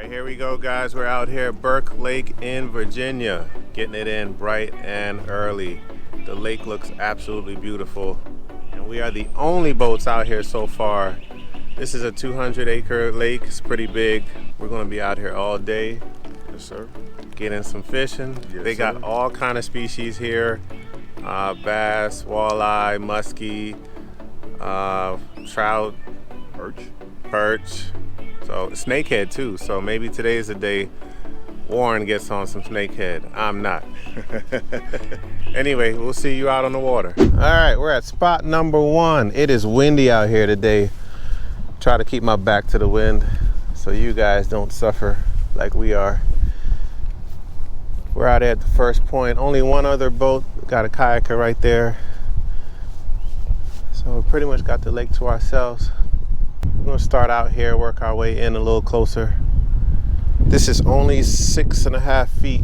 right, here we go, guys. We're out here at Burke Lake in Virginia, getting it in bright and early. The lake looks absolutely beautiful, and we are the only boats out here so far. This is a 200-acre lake. It's pretty big. We're going to be out here all day. Yes, sir. Getting some fishing. Yes, they got sir. all kind of species here: bass, walleye, muskie, trout, perch. So snakehead too. So maybe today's the day Warren gets on some snakehead. I'm not. Anyway, we'll see you out on the water. All right, we're at spot number 1. It is windy out here today. Try to keep my back to the wind so you guys don't suffer like we are. We're out at the first point. Only one other boat. Got a kayaker right there. So we pretty much got the lake to ourselves. We're gonna start out here, work our way in a little closer. This is only 6.5 feet.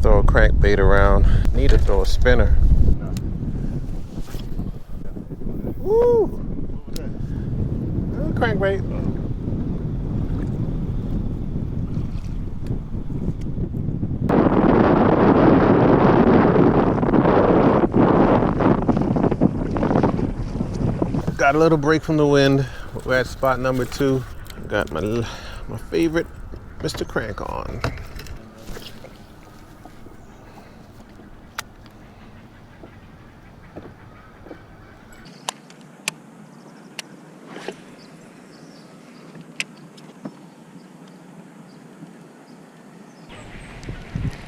Throw a crankbait around. Need to throw a spinner. Woo! Crankbait. Got a little break from the wind. We're at spot number 2. Got my favorite Mr. Crank on.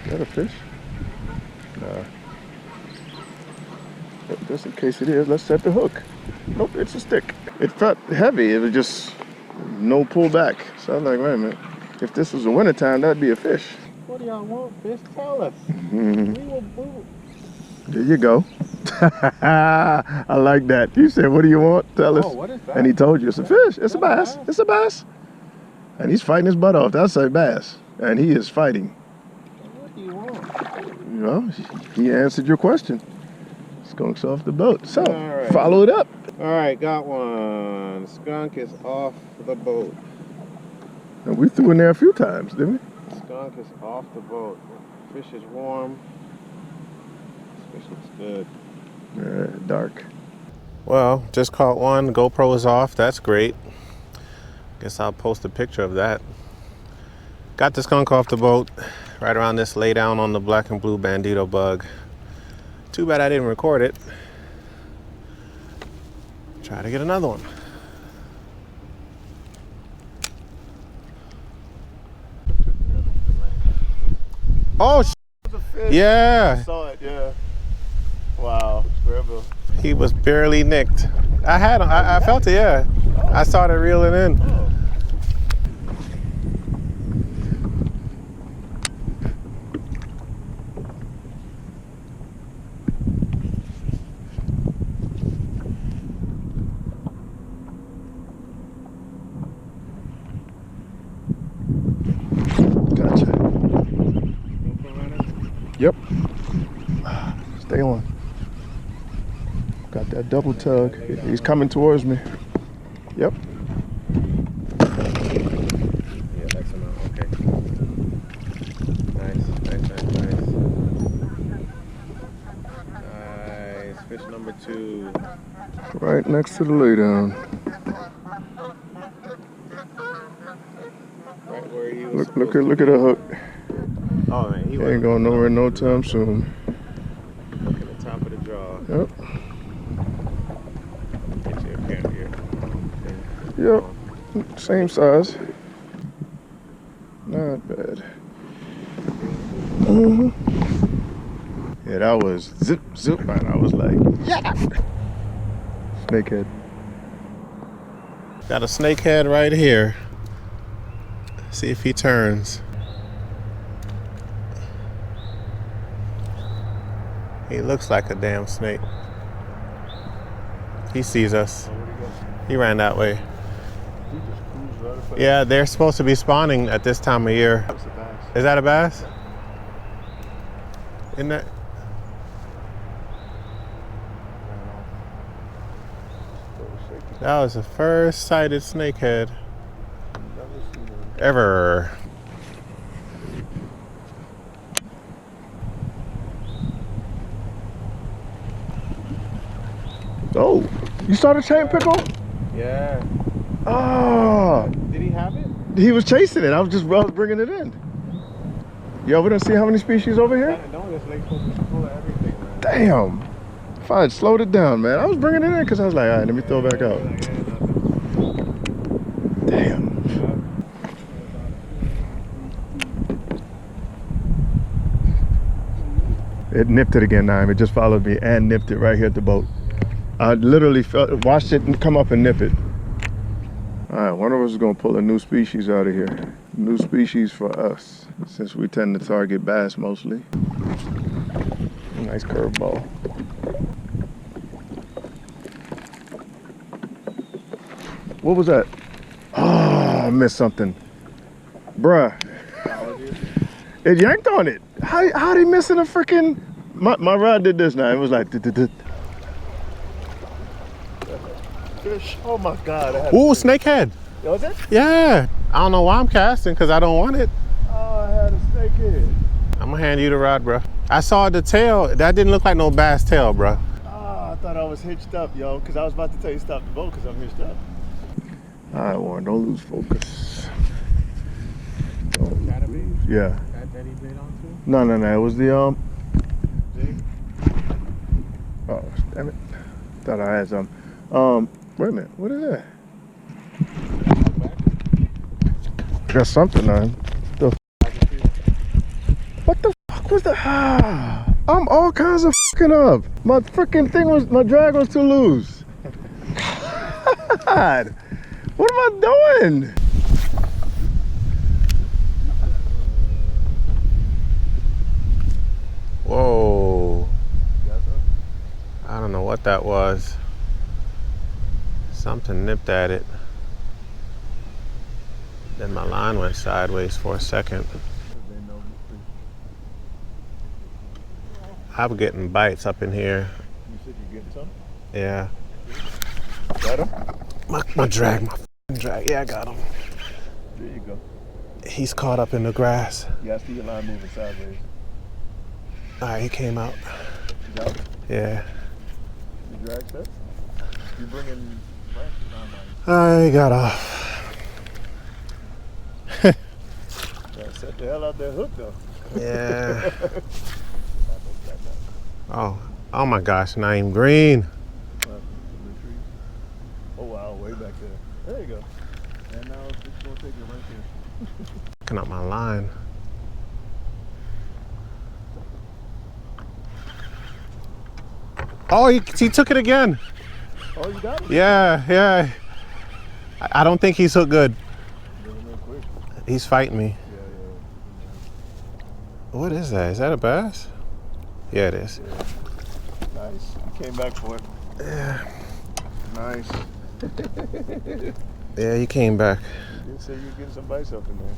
Is that a fish? Nah. Just in case it is, let's set the hook. Nope, it's a stick. It felt heavy. It was just no pull back. So I was like, wait a minute. If this was the wintertime, that'd be a fish. What do y'all want, fish? Tell us. There you go. I like that. You said, what do you want? Tell us. Oh, what is that? And he told you it's a fish. It's a bass. It's a bass. And he's fighting his butt off. That's a bass. And he is fighting. What do you want? Well, he answered your question. Skunk's off the boat. So, right. Follow it up. All right, got one. Skunk is off the boat. And we threw in there a few times, didn't we? Skunk is off the boat. Fish is warm. This fish looks good. Dark. Well, just caught one. GoPro is off. That's great. Guess I'll post a picture of that. Got the skunk off the boat right around this lay down on the black and blue bandito bug. Too bad I didn't record it. Try to get another one. Oh, yeah. I saw it, yeah. Wow. He was barely nicked. I had him. I felt it, yeah. I started reeling in. Gotcha. Yep. Stay on. Got that double tug. He's coming towards me. Yep. Yeah, that's enough. Okay. Nice. Nice. Fish number 2. Right next to the laydown. Right where he was. Look at the hook. Oh man, he Ain't going nowhere no time soon. Look at the top of the jaw. Yep. Get you a camera here. Yep. Same size. Not bad. Yeah, that was zip, and I was like, yeah. Snakehead. Got a snakehead right here. See if he turns. He looks like a damn snake. He sees us. He ran that way. Yeah, they're supposed to be spawning at this time of year. Is that a bass? Isn't that? That was the first sighted snakehead. ever. Oh, you saw the chain pickle? Yeah. Oh, Did he have it? he was chasing it. I was bringing it in. Yo, we don't see how many species over here? No, this lake's supposed to be full of everything, man. Damn. If I had slowed it down, man. I was bringing it in because I was like, all right, let me throw it back out. Damn. It nipped it again, Naim. It just followed me and nipped it right here at the boat. I literally watched it come up and nip it. All right, one of us is gonna pull a new species out of here. New species for us, since we tend to target bass mostly. Nice curveball. What was that? Oh, I missed something. Bruh. It yanked on it. How they missing a freaking... My rod did this now. It was like... Fish. Oh my God. Ooh, snakehead. Was it? Yeah. I don't know why I'm casting, because I don't want it. Oh, I had a snakehead. I'm gonna hand you the rod, bro. I saw the tail. That didn't look like no bass tail, bro. Ah, I thought I was hitched up, yo, because I was about to tell you stop the boat because I'm hitched up. All right, Warren, don't lose focus. Yeah. That he bit onto? No. It was the Oh, damn it. Thought I had some. Wait a minute. What is that? I got something on. What the fuck was that? I'm all kinds of fucking up. My freaking thing was, my drag was too loose. God, what am I doing? Whoa. I don't know what that was. Something nipped at it. Then my line went sideways for a second. I'm getting bites up in here. You said you're getting some? Yeah. Got him? My drag, my drag. Yeah, I got him. There you go. He's caught up in the grass. Yeah, I see your line moving sideways. All right, he came out. He's out? Yeah. You drag set? You bringing branches I got off. Gotta set the hell out that hook though. Yeah. Oh my gosh, Naeem Green. Oh wow, way back there. There you go. And now it's just gonna take it right there. Picking up my line. Oh, he took it again. Oh, you got it? Yeah. I don't think he's hooked good. He's fighting me. Yeah. What is that? Is that a bass? Yeah, it is. Yeah. Nice. You came back for it. Yeah. Nice. Yeah, he came back. You did say you were getting some bites up in there.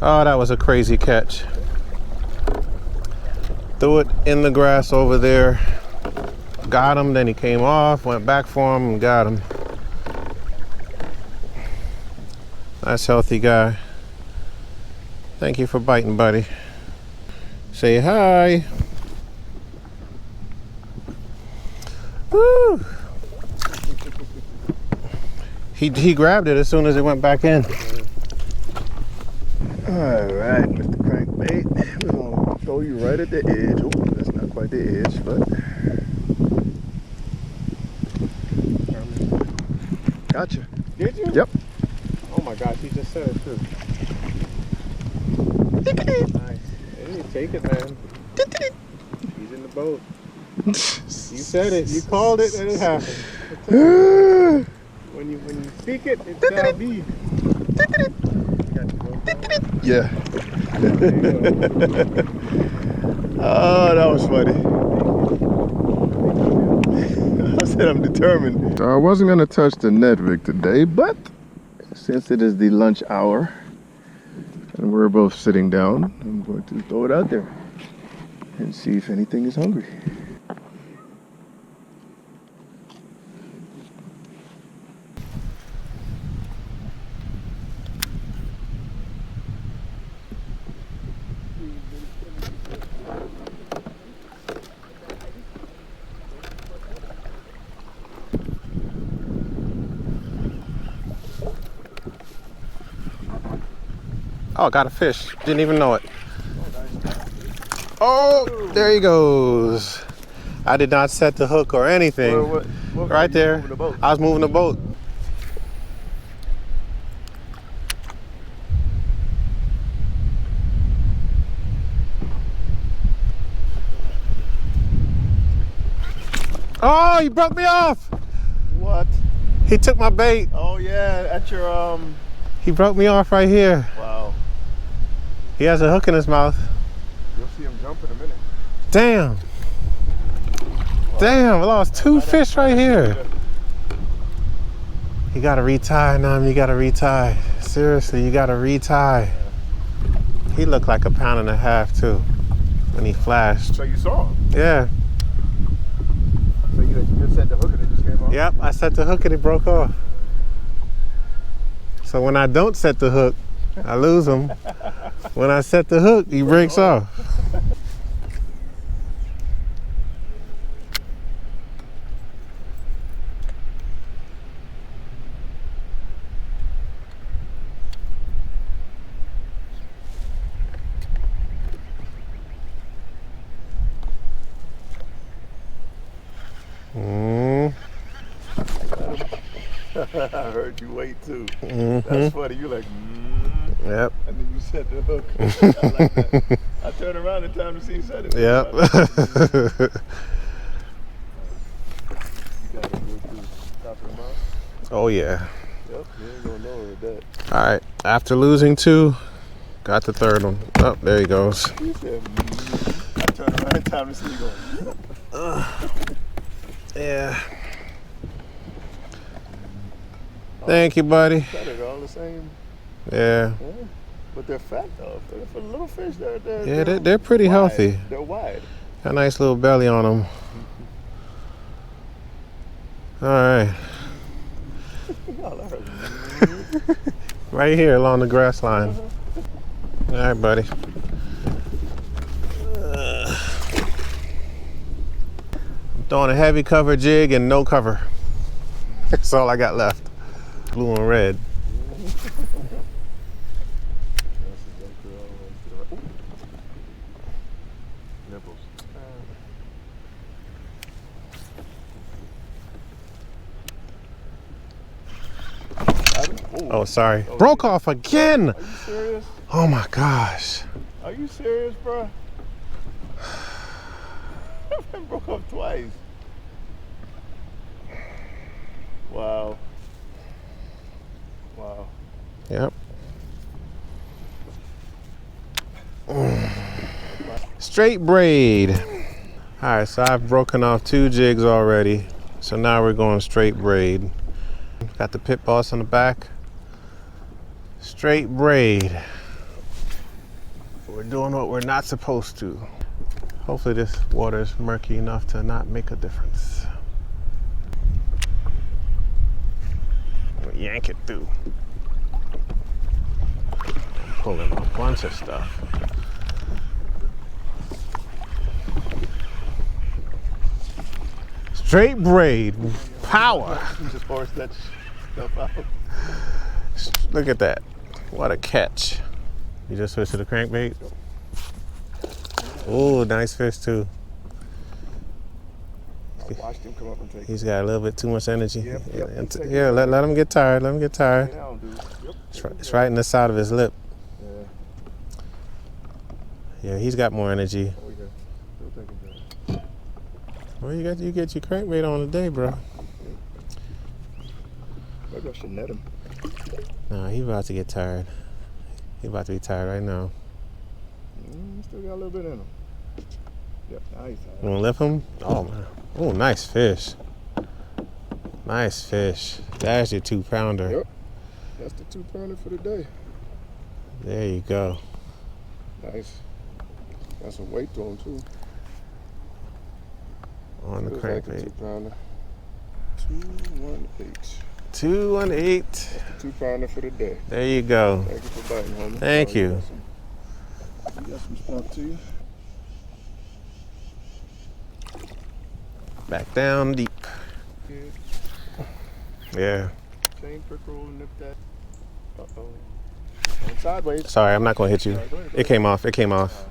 Oh, that was a crazy catch. Threw it in the grass over there. Got him, then he came off, went back for him and got him. Nice, healthy guy. Thank you for biting, buddy. Say hi. Woo! He grabbed it as soon as it went back in. All right, Mr. Crankbait. We're gonna throw you right at the edge. Oh, that's not quite the edge, but gotcha. Did you? Yep. Oh my gosh, he just said it too. Nice. Hey, take it, man. He's in the boat. You said it. You called it, and it happened. When you speak it, it shall be. Yeah. Oh, that was funny. I said I'm determined. I wasn't gonna touch the net rig today, but since it is the lunch hour and we're both sitting down, I'm going to throw it out there and see if anything is hungry. Oh, got a fish. Didn't even know it. Oh, there he goes. I did not set the hook or anything. What Right there. moving the boat? I was moving the boat. Oh, he broke me off. What? He took my bait. Oh yeah, at your He broke me off right here. Wow. He has a hook in his mouth. You'll see him jump in a minute. Damn. Wow. Damn, I lost 2 fish right here. You gotta retie, Nam. You gotta retie. Seriously, you gotta retie. He looked like 1.5 pounds too when he flashed. So you saw him? Yeah. So you just set the hook and it just came off? Yep, I set the hook and it broke off. So when I don't set the hook, I lose him. When I set the hook, he breaks off. I heard you wait too. That's funny. You like, Yep. And then you set the hook. I like that. I turned around in time to see you set it. Yep. You gotta go through the top of the mouth. Oh yeah. Yep. You ain't gonna know with that. All right. After losing 2, got the 3rd one. Oh, there he goes. You said, I turned around in time to see you going. Yeah. Thank you, buddy. They're all the same. Yeah. But they're fat though. For little fish, They're pretty wide. healthy. They're wide. Got a nice little belly on them. All right. Right here along the grass line. All right, buddy. I'm throwing a heavy cover jig and no cover. That's all I got left. Blue and red. Oh, sorry. Broke off again. Are you serious? Oh my gosh. Are you serious, bro? Broke off twice. Wow. Wow. Yep. Straight braid. All right, so I've broken off 2 jigs already. So now we're going straight braid. Got the pit boss on the back. Straight braid. We're doing what we're not supposed to. Hopefully this water is murky enough to not make a difference. We'll yank it through. I'm pulling a bunch of stuff. Straight braid, power. Just force that stuff out. Look at that. What a catch. You just switched to the crankbait? Oh, nice fish too. I watched him come up and take it. He's got a little bit too much energy. Yep, Yeah, let him get tired. Let him get tired. Down, dude. Yep. It's right in the side of his lip. Yeah. Yeah, he's got more energy. Oh, yeah. Still taking that. Well, you get your crankbait on today, bro. Maybe I should net him. Nah, he about to get tired. He about to be tired right now. Still got a little bit in him. Yep, now he's tired. You wanna lift him? Oh man. Oh, nice fish. Nice fish. That's your 2-pounder. Yep. That's the 2-pounder for the day. There you go. Nice. Got some weight to him too. On the Feels like a crankbait. 2-pounder. 218. 218. That's the 2-pounder for the day. There you go. Thank you for biting, homie. Thank you. You got some stuff to you. Back down deep. Yeah. Yeah. Chain prick roll, nip that. Uh-oh. Sideways. Sorry, I'm not gonna hit you. Go ahead. It came off. It came off.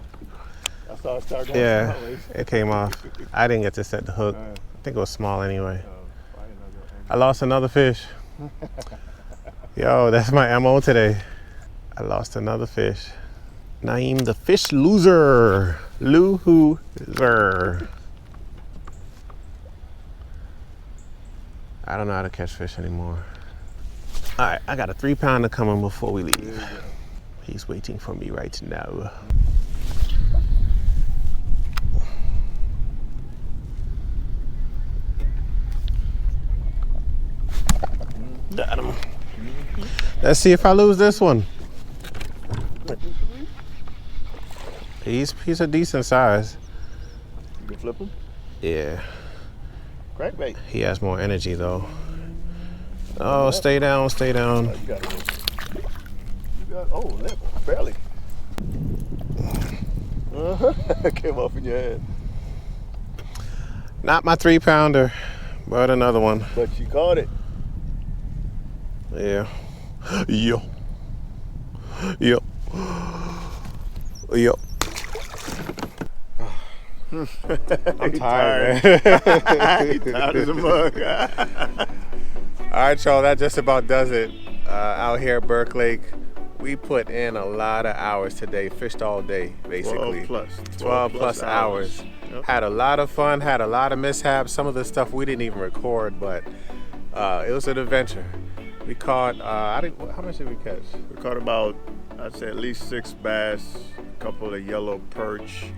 I saw it start going Yeah, sideways. it came off. I didn't get to set the hook. I think it was small anyway. I lost another fish. Yo, that's my MO today. I lost another fish. Naeem the fish loser. Loser. I don't know how to catch fish anymore. All right, I got a 3-pounder coming before we leave. He's waiting for me right now. Got him. Let's see if I lose this one. He's a decent size. You can flip him? Yeah. Crankbait. He has more energy though. Oh, stay down, stay down. You got it. You got, oh, lip, barely. Came off in your head. Not my 3-pounder, but another one. But you caught it. Yeah. Yo. Yo. Yo. I'm tired, man. He's tired as a mug. All right, y'all, that just about does it. Out here at Burke Lake, we put in a lot of hours today, fished all day, basically. 12 plus hours. Yep. Had a lot of fun, had a lot of mishaps. Some of the stuff we didn't even record, but it was an adventure. We caught, how much did we catch? We caught about, I'd say at least 6 bass, a couple of yellow perch.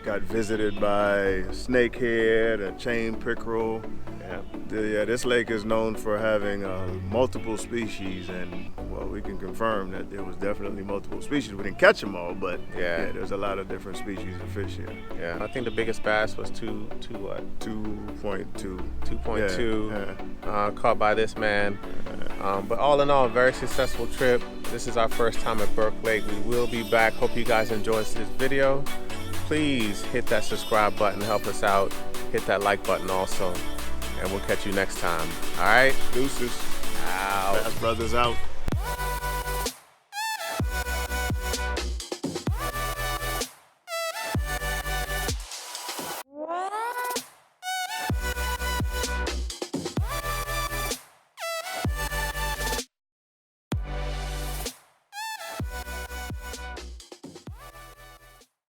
Got visited by a snakehead, a chain pickerel. Yeah, this lake is known for having multiple species, and well, we can confirm that there was definitely multiple species. We didn't catch them all, but yeah, there's a lot of different species of fish here. Yeah, I think the biggest bass was 2.2. 2.2. Caught by this man. But all in all, a very successful trip. This is our first time at Burke Lake. We will be back. Hope you guys enjoyed this video. Please hit that subscribe button, help us out. Hit that like button also. And we'll catch you next time. All right? Deuces. Out. Bass Brothers out.